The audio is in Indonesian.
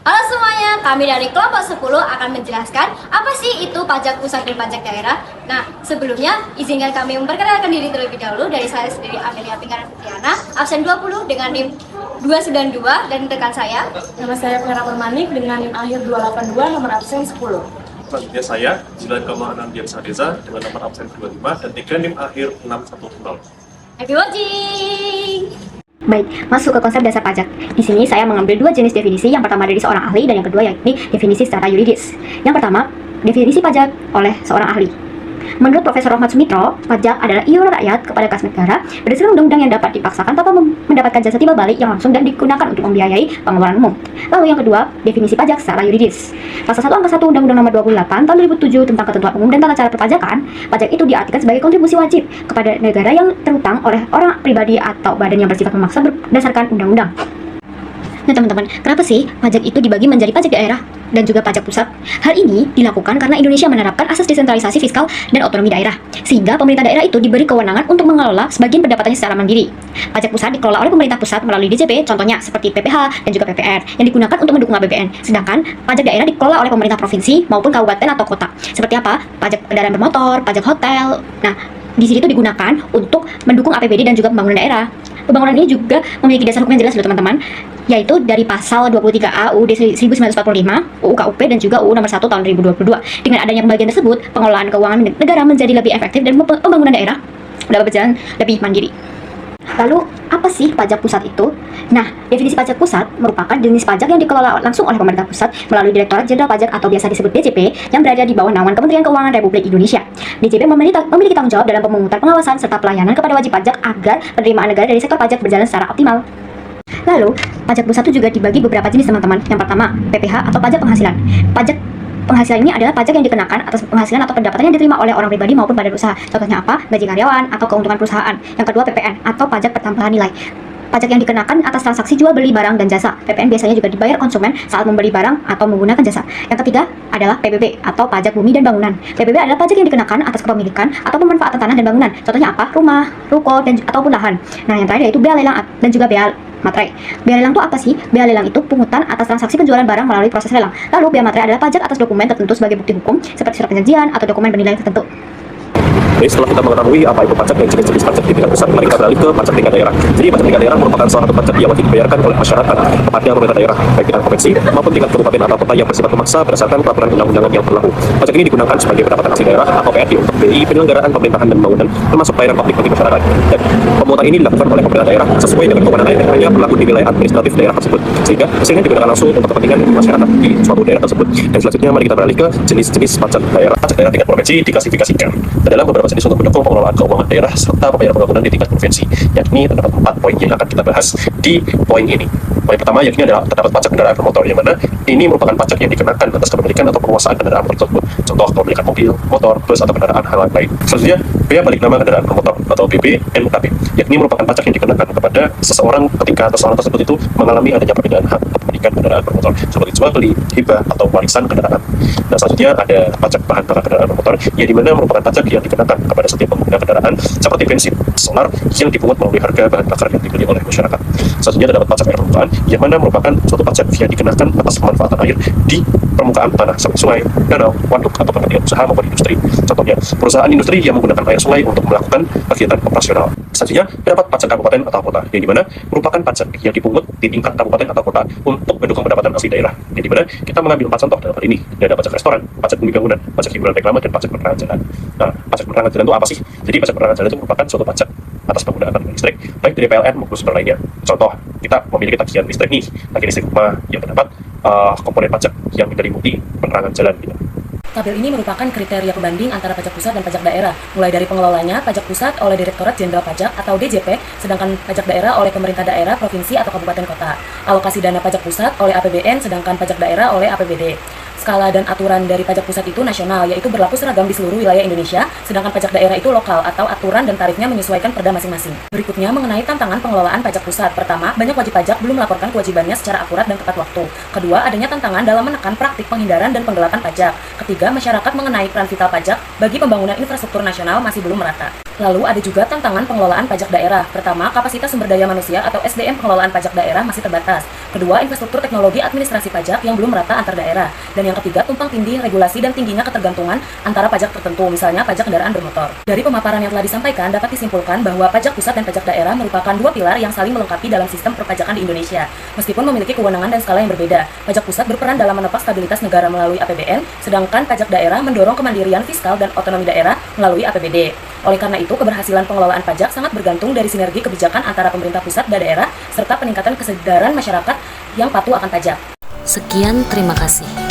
Halo semuanya, kami dari kelompok 10 akan menjelaskan apa sih itu pajak pusat dan pajak daerah. Nah, sebelumnya izinkan kami memperkenalkan diri terlebih dahulu. Dari saya sendiri Amelia Pinggara Fitriana, absen 20 dengan NIM 292, dan rekan saya. Nama saya Vera Permanik dengan NIM akhir 282, nomor absen 10. Selanjutnya saya, Jilan Kamahanan Diansa Desa dengan nomor absen 25 dan 3 NIM akhir 610. Happy watching! Baik, masuk ke konsep dasar pajak. Di sini saya mengambil dua jenis definisi. Yang pertama dari seorang ahli dan yang kedua yakni definisi secara yuridis. Yang pertama, definisi pajak oleh seorang ahli. Menurut Profesor Rahmat Sumitro, pajak adalah iuran rakyat kepada kas negara berdasarkan undang-undang yang dapat dipaksakan tanpa mendapatkan jasa timbal balik yang langsung dan digunakan untuk membiayai pengeluaran umum. Lalu yang kedua, definisi pajak secara yuridis. Pasal 1 Angka 1 Undang-Undang Nomor 28 Tahun 2007 tentang Ketentuan Umum dan Tata Cara Perpajakan, pajak itu diartikan sebagai kontribusi wajib kepada negara yang terutang oleh orang pribadi atau badan yang bersifat memaksa berdasarkan undang-undang. Nah teman-teman, kenapa sih pajak itu dibagi menjadi pajak daerah dan juga pajak pusat? Hal ini dilakukan karena Indonesia menerapkan asas desentralisasi fiskal dan otonomi daerah, sehingga pemerintah daerah itu diberi kewenangan untuk mengelola sebagian pendapatannya secara mandiri. Pajak pusat dikelola oleh pemerintah pusat melalui DJP, contohnya seperti PPH dan juga PPR, yang digunakan untuk mendukung APBN. Sedangkan pajak daerah dikelola oleh pemerintah provinsi maupun kabupaten atau kota. Seperti apa? Pajak kendaraan bermotor, pajak hotel. Nah, di sini itu digunakan untuk mendukung APBD dan juga pembangunan daerah. Pembangunan ini juga memiliki dasar hukum yang jelas loh teman-teman, yaitu dari pasal 23A UUD 1945, UU KUP dan juga UU nomor 1 tahun 2022. Dengan adanya pembagian tersebut, pengelolaan keuangan negara menjadi lebih efektif dan pembangunan daerah dapat berjalan lebih mandiri. Lalu, apa sih pajak pusat itu? Nah, definisi pajak pusat merupakan jenis pajak yang dikelola langsung oleh pemerintah pusat melalui Direktorat Jenderal Pajak atau biasa disebut DJP yang berada di bawah naungan Kementerian Keuangan Republik Indonesia. DJP memiliki tanggung jawab dalam pemungutan, pengawasan, serta pelayanan kepada wajib pajak agar penerimaan negara dari sektor pajak berjalan secara optimal. Lalu, pajak pusat itu juga dibagi beberapa jenis teman-teman. Yang pertama, PPH atau pajak penghasilan. Pajak penghasilan ini adalah pajak yang dikenakan atas penghasilan atau pendapatan yang diterima oleh orang pribadi maupun badan usaha. Contohnya apa? Gaji karyawan atau keuntungan perusahaan. Yang kedua, PPN atau pajak pertambahan nilai. Pajak yang dikenakan atas transaksi jual beli barang dan jasa. PPN biasanya juga dibayar konsumen saat membeli barang atau menggunakan jasa. Yang ketiga adalah PBB atau pajak bumi dan bangunan. PBB adalah pajak yang dikenakan atas kepemilikan atau pemanfaatan tanah dan bangunan. Contohnya apa? Rumah, ruko, dan ataupun lahan. Nah, yang terakhir yaitu bea lelang dan juga bea materai. Bea lelang itu apa sih? Bea lelang itu pungutan atas transaksi penjualan barang melalui proses lelang. Lalu bea materai adalah pajak atas dokumen tertentu sebagai bukti hukum seperti surat perjanjian atau dokumen bernilai tertentu. Jadi setelah kita mengetahui apa itu pajak dan jenis-jenis pajak di tingkat pusat, mari kita beralih ke pajak tingkat daerah. Jadi pajak tingkat daerah merupakan salah satu pajak yang wajib dibayarkan oleh masyarakat kepada pemerintah daerah, baik tingkat provinsi maupun tingkat kabupaten atau kota yang bersifat memaksa berdasarkan peraturan undang-undangan yang berlaku. Pajak ini digunakan sebagai pendapatan asli daerah atau PAD untuk BI penyelenggaraan pemerintahan dan pembangunan, termasuk pelayanan publik bagi masyarakat. Dan pemungutan ini dilakukan oleh pemerintah daerah sesuai dengan kewenangan yang hanya berlaku di wilayah administratif daerah tersebut, sehingga hasilnya digunakan langsung untuk kepentingan masyarakat di suatu daerah tersebut. Dan selanjutnya mari kita beralih ke jenis-jenis pajak daerah. Pajak daerah tingkat provinsi diklasifikasikan adalah beberapa jenis untuk mendukung pengelolaan keuangan daerah serta pembayaran pembangunan di tingkat provinsi, yakni terdapat 4 poin yang akan kita bahas di poin ini. Poin pertama yakni adalah terdapat pajak kendaraan bermotor, yang mana ini merupakan pajak yang dikenakan atas kepemilikan atau penguasaan kendaraan tersebut, contoh kepemilikan mobil, motor, bus atau kendaraan hal lain. Selanjutnya, bea balik nama kendaraan bermotor atau BBNKB, yakni merupakan pajak yang dikenakan kepada seseorang ketika seseorang tersebut itu mengalami adanya perbedaan hak kepemilikan kendaraan bermotor seperti jual beli, hibah atau warisan kendaraan. Nah, selanjutnya ada pajak bahan bakar kendaraan bermotor, yang dimana merupakan pajak yang dikenakan kepada setiap pengguna kendaraan seperti bensin, solar yang dipungut melalui harga bahan bakar yang dibeli oleh masyarakat. Selanjutnya terdapat pajak air permukaan, yang mana merupakan suatu pajak yang dikenakan atas pemanfaatan air di permukaan tanah seperti sungai, danau, waduk atau kepentingan usaha maupun industri. Contohnya perusahaan industri yang menggunakan air sungai untuk melakukan kegiatan operasional. Selanjutnya terdapat pajak kabupaten atau kota, yang dimana merupakan pajak yang dipungut di tingkat kabupaten atau kota untuk mendukung pendapatan asli daerah. Yang dimana kita mengambil 4 contoh dalam hal ini. Ada pajak restoran, pajak bumi bangunan, pajak hiburan reklame, dan pajak penerangan jalan. Nah, pajak penerangan jalan itu apa sih? Jadi pajak penerangan jalan itu merupakan suatu pajak atas penggunaan tenaga listrik, baik dari PLN maupun sumber lainnya. Contoh, kita memiliki tagihan listrik nih, tagihan listrik rumah yang terdapat komponen pajak yang menyelimuti penerangan jalan gitu. Tabel ini merupakan kriteria pembanding antara pajak pusat dan pajak daerah, mulai dari pengelolanya pajak pusat oleh Direktorat Jenderal Pajak atau DJP, sedangkan pajak daerah oleh pemerintah daerah, provinsi atau kabupaten kota. Alokasi dana pajak pusat oleh APBN, sedangkan pajak daerah oleh APBD. Skala dan aturan dari pajak pusat itu nasional, yaitu berlaku seragam di seluruh wilayah Indonesia, sedangkan pajak daerah itu lokal atau aturan dan tarifnya menyesuaikan perda masing-masing. Berikutnya mengenai tantangan pengelolaan pajak pusat. Pertama, banyak wajib pajak belum melaporkan kewajibannya secara akurat dan tepat waktu. Kedua, adanya tantangan dalam menekan praktik penghindaran dan penggelapan pajak. Ketiga, masyarakat mengenai peran vital pajak bagi pembangunan infrastruktur nasional masih belum merata. Lalu ada juga tantangan pengelolaan pajak daerah. Pertama, kapasitas sumber daya manusia atau SDM pengelolaan pajak daerah masih terbatas. Kedua, infrastruktur teknologi administrasi pajak yang belum merata antar daerah. Dan yang ketiga, tumpang tindih regulasi dan tingginya ketergantungan antara pajak tertentu, misalnya pajak kendaraan bermotor. Dari pemaparan yang telah disampaikan, dapat disimpulkan bahwa pajak pusat dan pajak daerah merupakan dua pilar yang saling melengkapi dalam sistem perpajakan di Indonesia. Meskipun memiliki kewenangan dan skala yang berbeda, pajak pusat berperan dalam menopang stabilitas negara melalui APBN, sedangkan pajak daerah mendorong kemandirian fiskal dan otonomi daerah melalui APBD. Oleh karena itu, keberhasilan pengelolaan pajak sangat bergantung dari sinergi kebijakan antara pemerintah pusat dan daerah, serta peningkatan kesadaran masyarakat yang patuh akan pajak. Sekian, terima kasih.